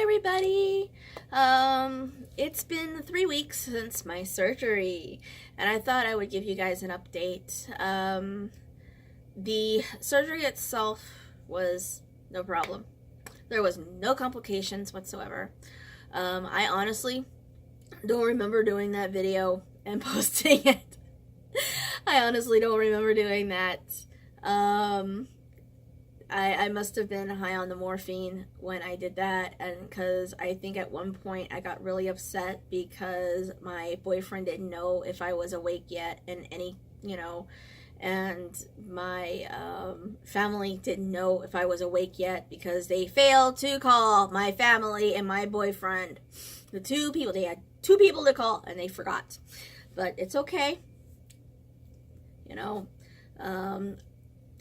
everybody. It's been 3 weeks since my surgery, and I thought I would give you guys an update. The surgery itself was no problem. There was no complications whatsoever. I honestly don't remember doing that video and posting it. I honestly don't remember doing that. I must have been high on the morphine when I did that, and because I think at one point I got really upset because my boyfriend didn't know if I was awake yet, and and my family didn't know if I was awake yet because they failed to call my family and my boyfriend. The two people, they had two people to call and they forgot. But it's okay.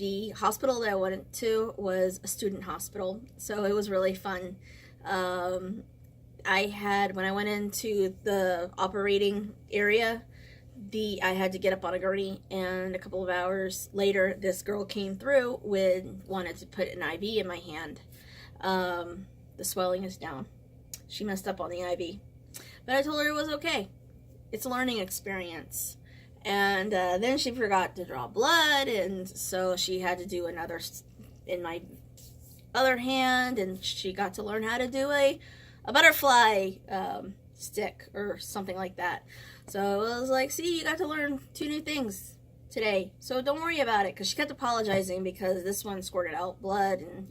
The hospital that I went to was a student hospital, so it was really fun. When I went into the operating area, I had to get up on a gurney, and a couple of hours later, this girl came through wanted to put an IV in my hand. The swelling is down. She messed up on the IV, but I told her it was okay. It's a learning experience. And then she forgot to draw blood, and so she had to do another in my other hand, and she got to learn how to do a butterfly stick or something like that. So it was like, see, you got to learn 2 new things today, so don't worry about it, because she kept apologizing because this one squirted out blood, and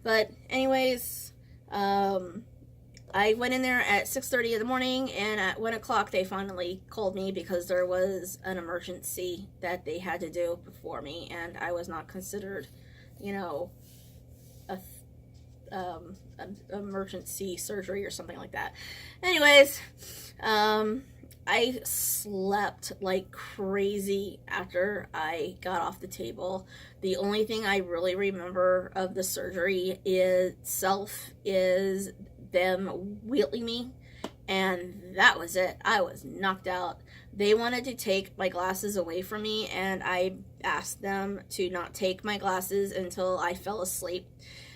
but anyways, I went in there at 6:30 in the morning, and at 1 o'clock they finally called me because there was an emergency that they had to do before me, and I was not considered, an emergency surgery or something like that. Anyways, I slept like crazy after I got off the table. The only thing I really remember of the surgery itself is them wheeling me, and that was it. I was knocked out. They wanted to take my glasses away from me, and I asked them to not take my glasses until I fell asleep,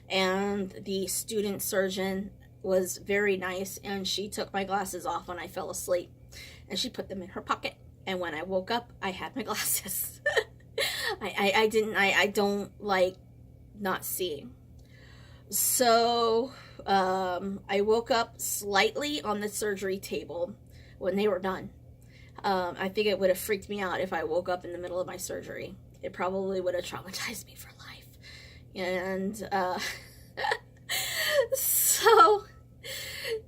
and the student surgeon was very nice, and she took my glasses off when I fell asleep, and she put them in her pocket, and when I woke up I had my glasses. I don't like not seeing. So I woke up slightly on the surgery table when they were done. I think it would have freaked me out if I woke up in the middle of my surgery. It probably would have traumatized me for life. And so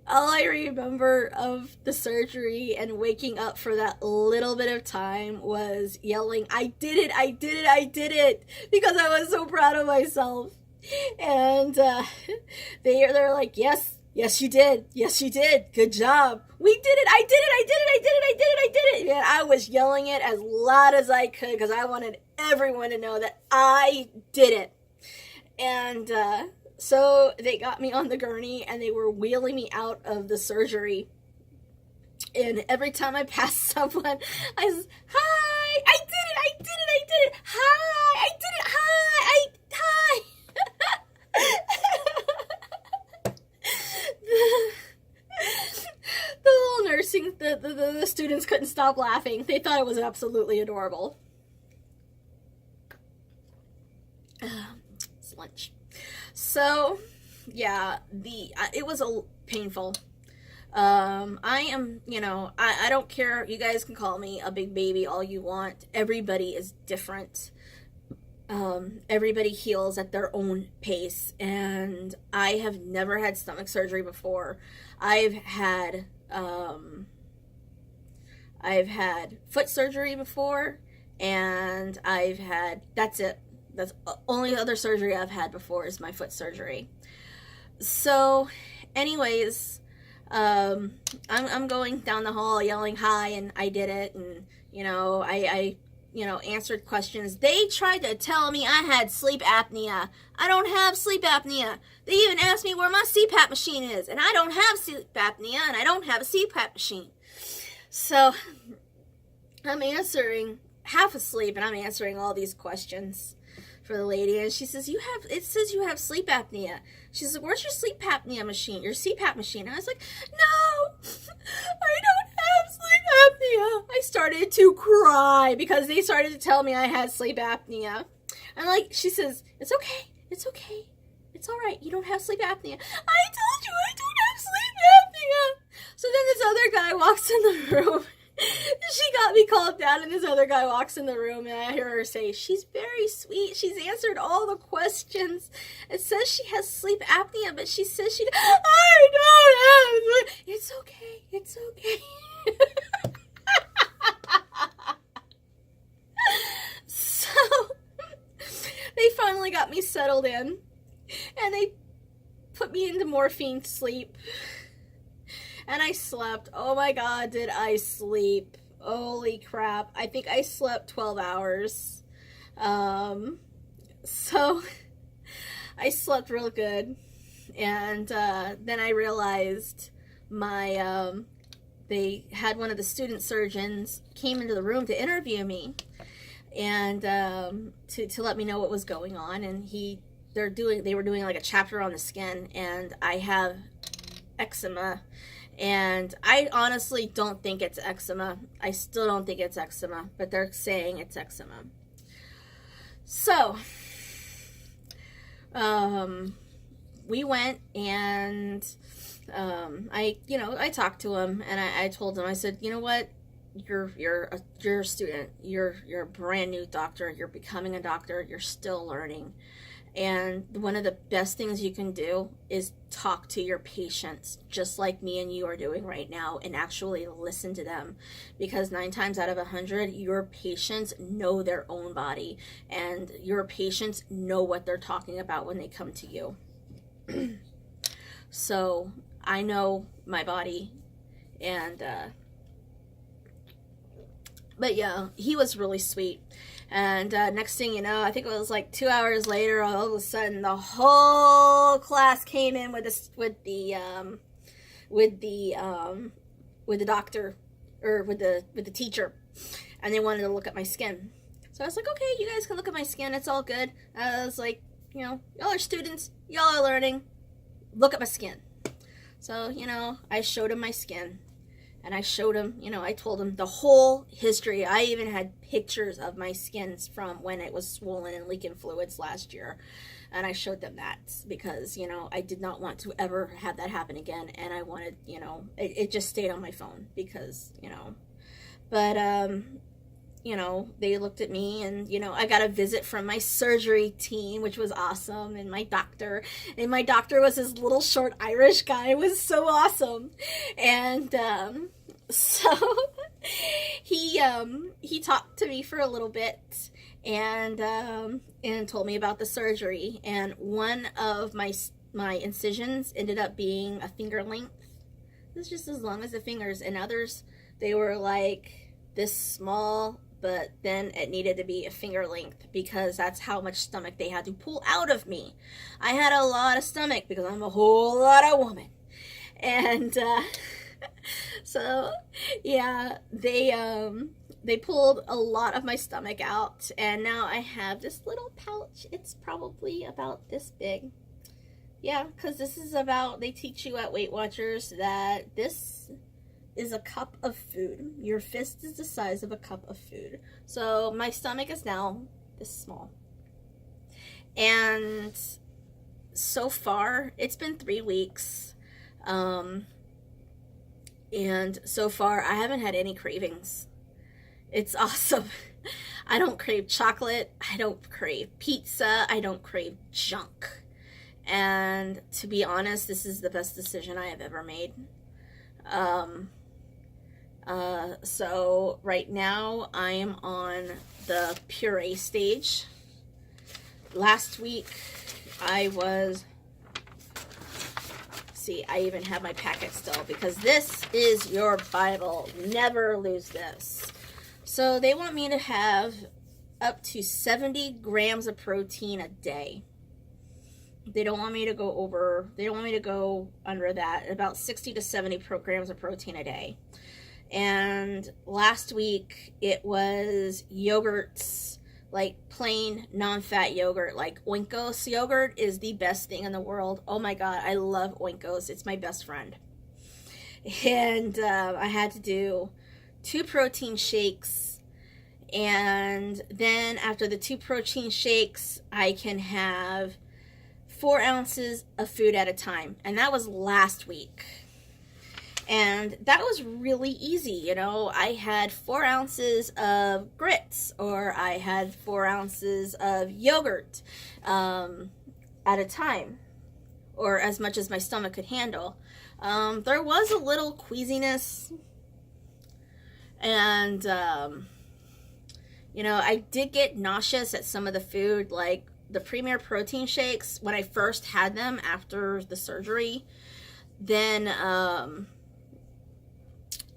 all I remember of the surgery and waking up for that little bit of time was yelling, "I did it, I did it, I did it," because I was so proud of myself. And they're like, yes you did, good job, we did it, I did it, I did it, I did it, I did it, I did it. And I was yelling it as loud as I could because I wanted everyone to know that I did it. And so they got me on the gurney, and they were wheeling me out of the surgery, and every time I passed someone, I was, "Hi, I did it, I did it, I did it, hi, I did it, hi, hi." The little nursing, the students couldn't stop laughing. They thought it was absolutely adorable. It's lunch. So, yeah, it was painful. I am, I don't care. You guys can call me a big baby all you want. Everybody is different. Everybody heals at their own pace, and I have never had stomach surgery before. I've had foot surgery before, and that's it. That's the only other surgery I've had before is my foot surgery. So, anyways, I'm going down the hall yelling hi, and I did it, and I answered questions. They tried to tell me I had sleep apnea. I don't have sleep apnea. They even asked me where my CPAP machine is, and I don't have sleep apnea, and I don't have a CPAP machine. So I'm answering, half asleep, and I'm answering all these questions for the lady, and she says, it says you have sleep apnea. She's like, where's your sleep apnea machine, your CPAP machine? And I was like, no, I don't have sleep apnea. I started to cry because they started to tell me I had sleep apnea. And like, she says, it's okay. It's okay. It's all right. You don't have sleep apnea. I told you I don't have sleep apnea. So then this other guy walks in the room. She got me calmed down, and this other guy walks in the room, and I hear her say, she's very sweet. She's answered all the questions. It says she has sleep apnea, but she says I don't have. It's okay. It's okay. So they finally got me settled in, and they put me into morphine sleep. And I slept. Oh my God, did I sleep? Holy crap. I think I slept 12 hours. So I slept real good. And then I realized they had one of the student surgeons came into the room to interview me and to let me know what was going on. And they were doing like a chapter on the skin, and I have eczema. And I honestly don't think it's eczema. I still don't think it's eczema, but they're saying it's eczema. So, we went, and I talked to him, and I told him, I said, you know what? You're a student. You're a brand new doctor. You're becoming a doctor. You're still learning. And one of the best things you can do is talk to your patients, just like me and you are doing right now, and actually listen to them. Because 9 times out of 100, your patients know their own body, and your patients know what they're talking about when they come to you. So I know my body, and but yeah, he was really sweet. And next thing you know, I think it was like 2 hours later, all of a sudden the whole class came in with the doctor, or with the teacher, and they wanted to look at my skin. So I was like, okay, you guys can look at my skin. It's all good. I was like, y'all are students. Y'all are learning. Look at my skin. So, I showed him my skin. And I showed him, I told him the whole history. I even had pictures of my skins from when it was swollen and leaking fluids last year. And I showed them that because, I did not want to ever have that happen again. And I wanted, it just stayed on my phone because, but, they looked at me, and, I got a visit from my surgery team, which was awesome. And my doctor was this little short Irish guy. It was so awesome. And, so he talked to me for a little bit, and told me about the surgery. And one of my incisions ended up being a finger length. It was just as long as the fingers, and others, they were like this small, but then it needed to be a finger length because that's how much stomach they had to pull out of me. I had a lot of stomach because I'm a whole lot of woman. And so yeah, they pulled a lot of my stomach out, and now I have this little pouch. It's probably about this big. Yeah, because they teach you at Weight Watchers that this is a cup of food. Your fist is the size of a cup of food. So my stomach is now this small. And so far, it's been 3 weeks. And so far, I haven't had any cravings. It's awesome. I don't crave chocolate. I don't crave pizza. I don't crave junk. And to be honest, this is the best decision I have ever made. So right now I am on the puree stage. Last week I even have my packet still because this is your Bible. Never lose this. So they want me to have up to 70 grams of protein a day. They don't want me to go under that. About 60 to 70 grams of protein a day. And last week it was yogurts like plain non-fat yogurt. Like Oikos yogurt is the best thing in the world. Oh my god, I love Oikos. It's my best friend. And I had to do 2 protein shakes, and then after the 2 protein shakes I can have 4 ounces of food at a time, and that was last week. And that was really easy, you know. I had 4 ounces of grits, or I had 4 ounces of yogurt at a time, or as much as my stomach could handle. There was a little queasiness, and, you know, I did get nauseous at some of the food, like the Premier protein shakes when I first had them after the surgery. Then,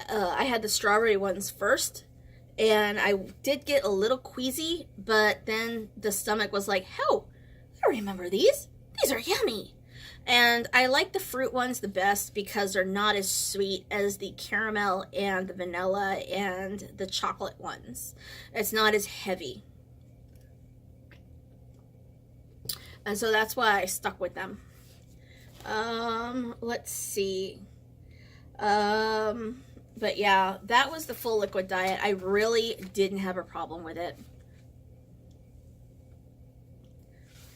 I had the strawberry ones first, and I did get a little queasy, but then the stomach was like, oh, I remember these. These are yummy. And I like the fruit ones the best because they're not as sweet as the caramel and the vanilla and the chocolate ones. It's not as heavy. And so that's why I stuck with them. Let's see. But yeah, that was the full liquid diet. I really didn't have a problem with it.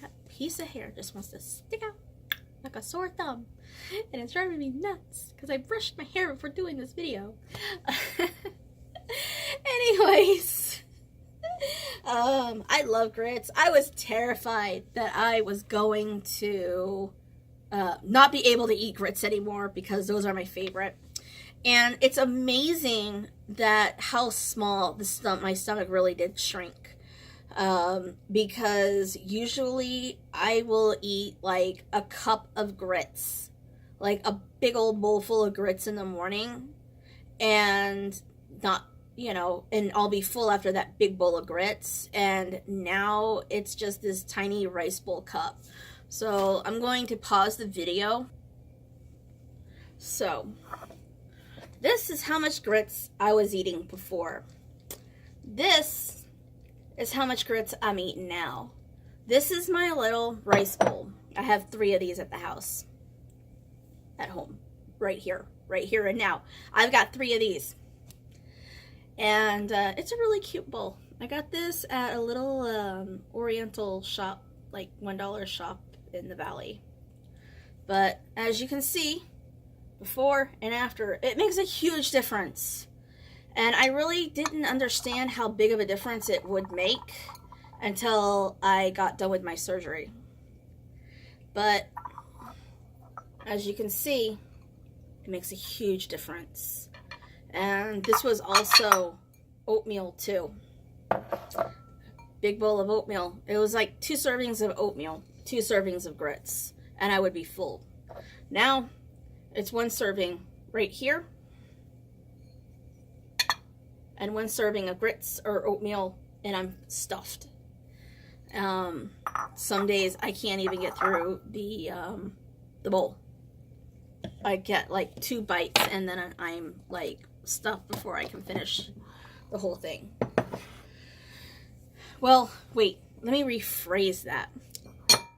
That piece of hair just wants to stick out like a sore thumb, and it's driving me nuts because I brushed my hair before doing this video. Anyways, I love grits. I was terrified that I was going to not be able to eat grits anymore because those are my favorite. And it's amazing that how small my stomach really did shrink. Because usually I will eat like a cup of grits, like a big old bowl full of grits in the morning, and not, you know, and I'll be full after that big bowl of grits. And now it's just this tiny rice bowl cup. So I'm going to pause the video. So this is how much grits I was eating before. This is how much grits I'm eating now. This is my little rice bowl. I have 3 of these at the house. At home. Right here and now. I've got 3 of these. And it's a really cute bowl. I got this at a little Oriental shop, like $1 shop in the valley. But as you can see, before and after, it makes a huge difference. And I really didn't understand how big of a difference it would make until I got done with my surgery. But as you can see, it makes a huge difference. And this was also oatmeal too. Big bowl of oatmeal. It was like 2 servings of oatmeal, 2 servings of grits, and I would be full. Now, it's 1 serving right here, and 1 serving of grits or oatmeal, and I'm stuffed. Some days I can't even get through the bowl. I get like 2 bites, and then I'm like stuffed before I can finish the whole thing. Well, wait, let me rephrase that.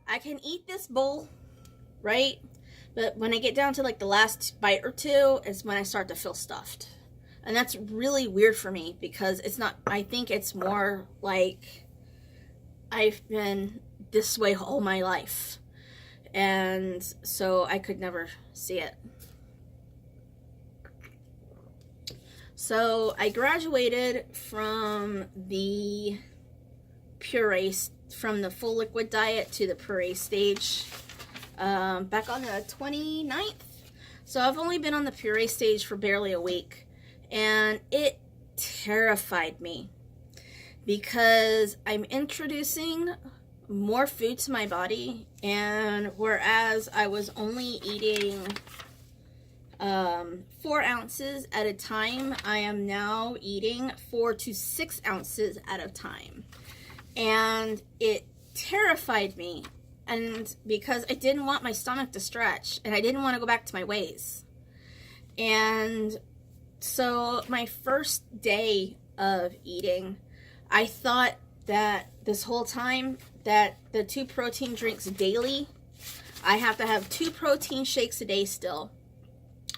I can eat this bowl, right? But when I get down to like the last bite or 2 is when I start to feel stuffed. And that's really weird for me because it's not, I think it's more like I've been this way all my life. And so I could never see it. So I graduated from the puree, from the full liquid diet to the puree stage back on the 29th. So I've only been on the puree stage for barely a week. And it terrified me because I'm introducing more food to my body, and whereas I was only eating 4 ounces at a time, I am now eating 4 to 6 ounces at a time. And it terrified me, and because I didn't want my stomach to stretch, and I didn't want to go back to my ways. And so my first day of eating, I thought that this whole time that the 2 protein drinks daily, I have to have 2 protein shakes a day still,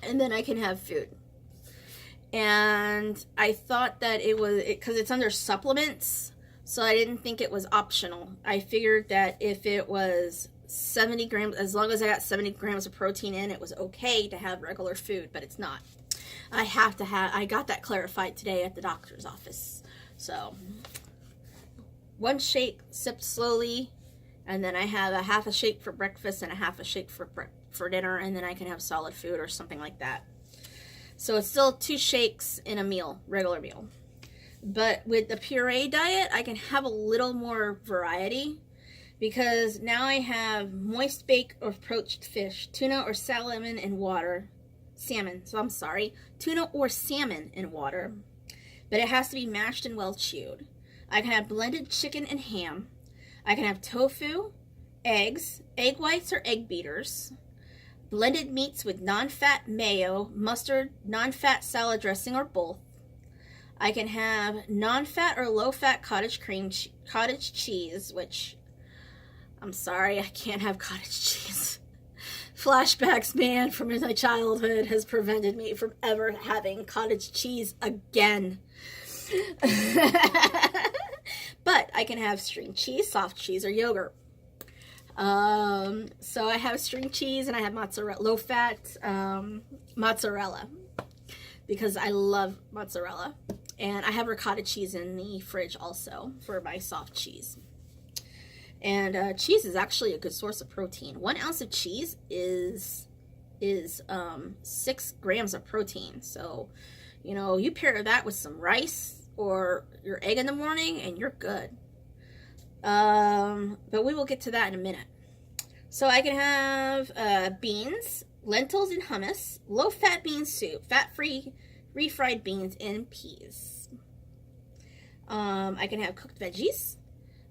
and then I can have food. And I thought that it was, because it's under supplements, so I didn't think it was optional. I figured that if it was 70 grams, as long as I got 70 grams of protein in, it was okay to have regular food, but it's not. I got that clarified today at the doctor's office. So 1 shake, sip slowly, and then I have a half a shake for breakfast and a half a shake for dinner, and then I can have solid food or something like that. So it's still 2 shakes in a meal, regular meal. But with the puree diet, I can have a little more variety, because now I have moist bake or poached fish, tuna or salmon in water. Tuna or salmon in water. But it has to be mashed and well chewed. I can have blended chicken and ham. I can have tofu, eggs, egg whites or egg beaters, blended meats with non-fat mayo, mustard, non-fat salad dressing, or both. I can have non-fat or low-fat cottage cheese, which, I'm sorry, I can't have cottage cheese. Flashbacks, man, from my childhood has prevented me from ever having cottage cheese again. But I can have string cheese, soft cheese, or yogurt. So I have string cheese and I have mozzarella, low-fat mozzarella, because I love mozzarella. And I have ricotta cheese in the fridge also for my soft cheese. And cheese is actually a good source of protein. 1 ounce of cheese is 6 grams of protein. So, you know, you pair that with some rice or your egg in the morning and you're good. But we will get to that in a minute. So I can have beans, lentils, and hummus, low-fat bean soup, fat-free refried beans, and peas. I can have cooked veggies.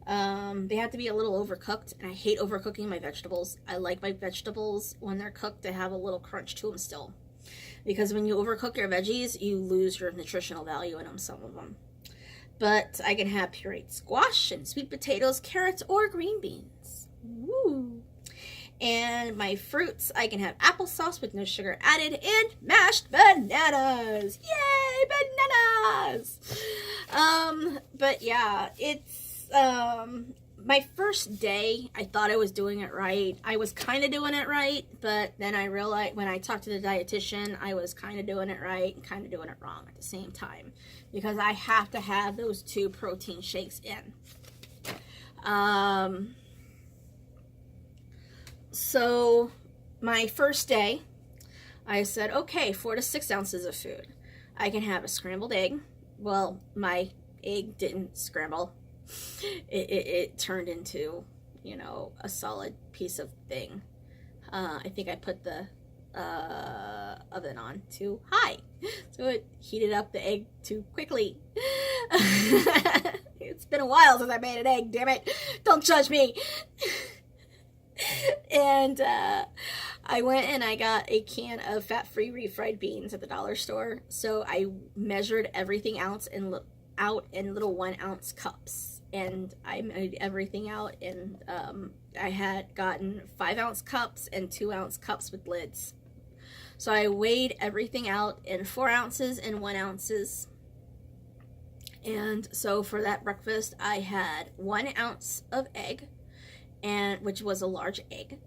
They have to be a little overcooked, and I hate overcooking my vegetables. I like my vegetables when they're cooked to have a little crunch to them still. Because when you overcook your veggies, you lose your nutritional value in them, some of them. But I can have pureed squash and sweet potatoes, carrots, or green beans. Woo! And my fruits, I can have applesauce with no sugar added and mashed bananas. Yay, bananas! But yeah, it's my first day, I thought I was doing it right. I was kind of doing it right, but then I realized when I talked to the dietitian, I was kind of doing it right and kind of doing it wrong at the same time, because I have to have those 2 protein shakes in. So my first day, I said, okay, 4 to 6 ounces of food. I can have a scrambled egg. Well, my egg didn't scramble. It turned into, you know, a solid piece of thing. I think I put the oven on too high, so it heated up the egg too quickly. It's been a while since I made an egg, damn it. Don't judge me. And I went and I got a can of fat-free refried beans at the dollar store. So I measured everything out in little 1 ounce cups, and I made everything out, and I had gotten 5 ounce cups and 2 ounce cups with lids. So I weighed everything out in 4 ounces and 1 ounces. And so for that breakfast, I had 1 ounce of egg, and which was a large egg,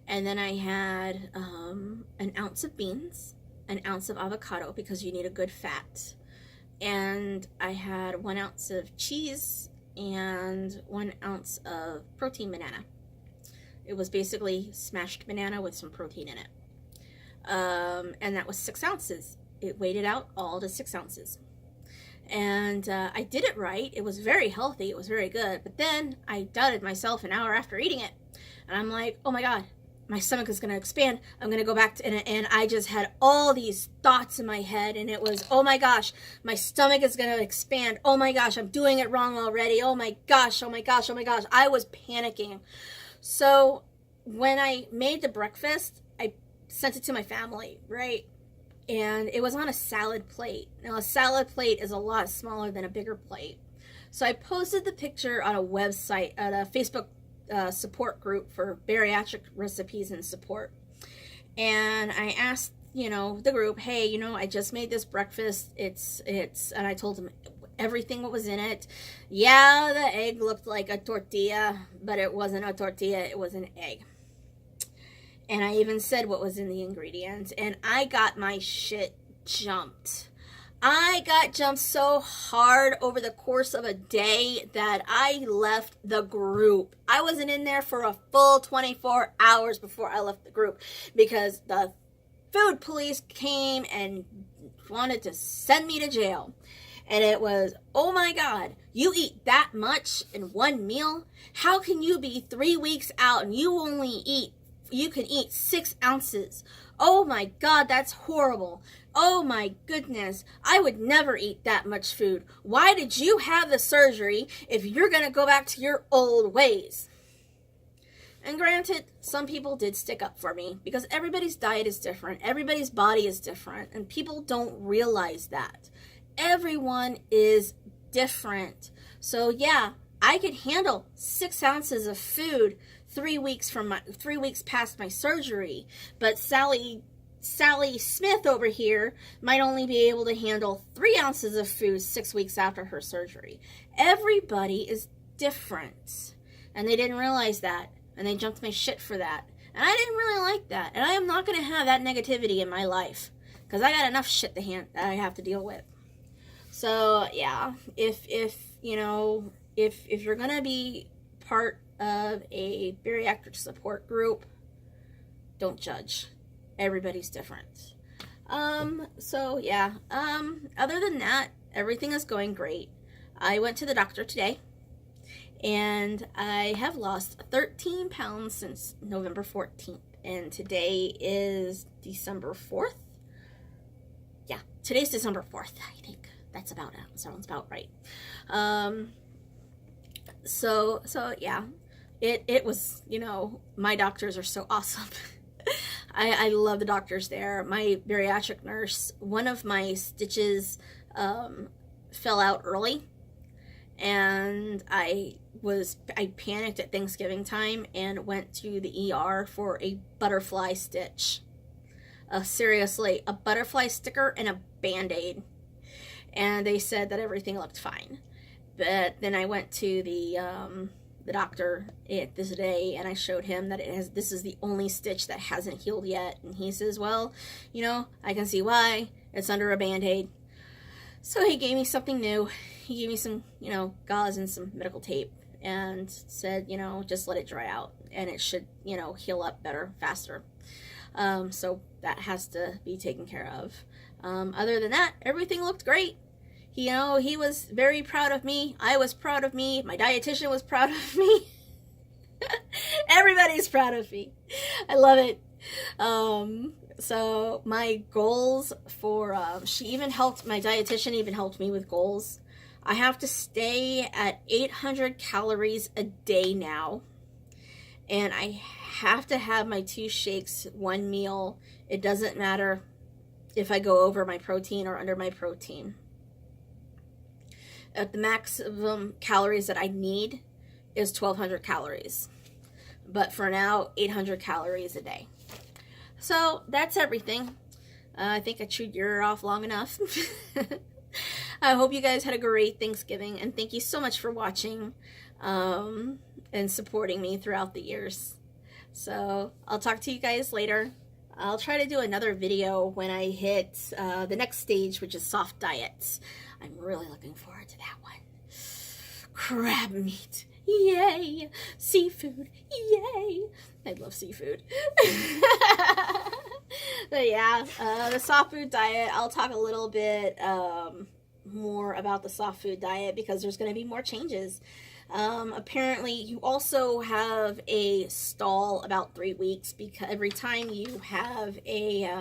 and then I had an ounce of beans, an ounce of avocado, because you need a good fat, and I had 1 ounce of cheese and 1 ounce of protein banana. It was basically smashed banana with some protein in it, and that was 6 ounces. It weighed it out all to 6 ounces. And I did it right. It was very healthy. It was very good. But then I doubted myself an hour after eating it. And I'm like, oh my God, my stomach is going to expand. I'm going to go back to it. And I just had all these thoughts in my head. And it was, oh my gosh, my stomach is going to expand. Oh my gosh, I'm doing it wrong already. Oh my gosh, oh my gosh, oh my gosh. I was panicking. So when I made the breakfast, I sent it to my family, right? And it was on a salad plate. Now, a salad plate is a lot smaller than a bigger plate. So I posted the picture on a website, at a Facebook support group for bariatric recipes and support. And I asked, the group, hey, I just made this breakfast. And I told them everything what was in it. Yeah, the egg looked like a tortilla, but it wasn't a tortilla, it was an egg. And I even said what was in the ingredients, and I got my shit jumped. I got jumped so hard over the course of a day that I left the group. I wasn't in there for a full 24 hours before I left the group because the food police came and wanted to send me to jail. And it was, oh my God, you eat that much in one meal? How can you be 3 weeks out and you can eat 6 ounces? Oh my God, that's horrible. Oh my goodness, I would never eat that much food. Why did you have the surgery if you're going to go back to your old ways? And granted, some people did stick up for me because everybody's diet is different. Everybody's body is different, and people don't realize that. Everyone is different. So yeah, I could handle 6 ounces of food 3 weeks past my surgery, but Sally Smith over here might only be able to handle 3 ounces of food 6 weeks after her surgery. Everybody is different, and they didn't realize that, and they jumped my shit for that, and I didn't really like that, and I am not going to have that negativity in my life because I got enough shit that I have to deal with. So yeah, if you're going to be part of a bariatric support group, don't judge. Everybody's different. So yeah, other than that, everything is going great. I went to the doctor today, and I have lost 13 pounds since November 14th, and today is December 4th. Yeah, today's December 4th, I think. That's about it. Sounds about right. So yeah, it was, my doctors are so awesome. I love the doctors there. My bariatric nurse, one of my stitches fell out early, and I panicked at Thanksgiving time and went to the ER for a butterfly stitch. Seriously, a butterfly sticker and a Band-Aid. And they said that everything looked fine. But then I went to the doctor this day, and I showed him that this is the only stitch that hasn't healed yet. And he says, well, I can see why. It's under a Band-Aid. So he gave me something new. He gave me some, gauze and some medical tape, and said, just let it dry out, and it should, heal up better, faster. So that has to be taken care of. Other than that, everything looked great. He was very proud of me. I was proud of me. My dietitian was proud of me. Everybody's proud of me. I love it. So my goals for, my dietitian even helped me with goals. I have to stay at 800 calories a day now. And I have to have my 2 shakes, 1 meal. It doesn't matter if I go over my protein or under my protein. At the maximum calories that I need is 1,200 calories. But for now, 800 calories a day. So that's everything. I think I chewed your ear off long enough. I hope you guys had a great Thanksgiving, and thank you so much for watching and supporting me throughout the years. So I'll talk to you guys later. I'll try to do another video when I hit the next stage, which is soft diets. I'm really looking forward to that one. Crab meat. Yay! Seafood. Yay! I love seafood. But yeah, the soft food diet, I'll talk a little bit more about the soft food diet because there's going to be more changes. Apparently you also have a stall about 3 weeks because every time you have a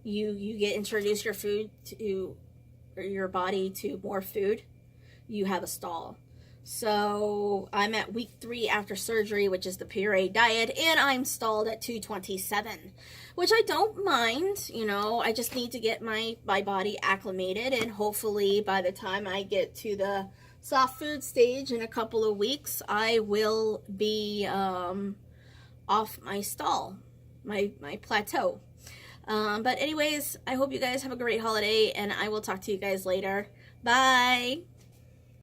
you get introduced your body to more food, you have a stall. So I'm at week 3 after surgery, which is the puree diet, and I'm stalled at 227, which I don't mind. I just need to get my body acclimated, and hopefully by the time I get to the soft food stage in a couple of weeks, I will be off my stall, my plateau. But anyways, I hope you guys have a great holiday, and I will talk to you guys later. Bye!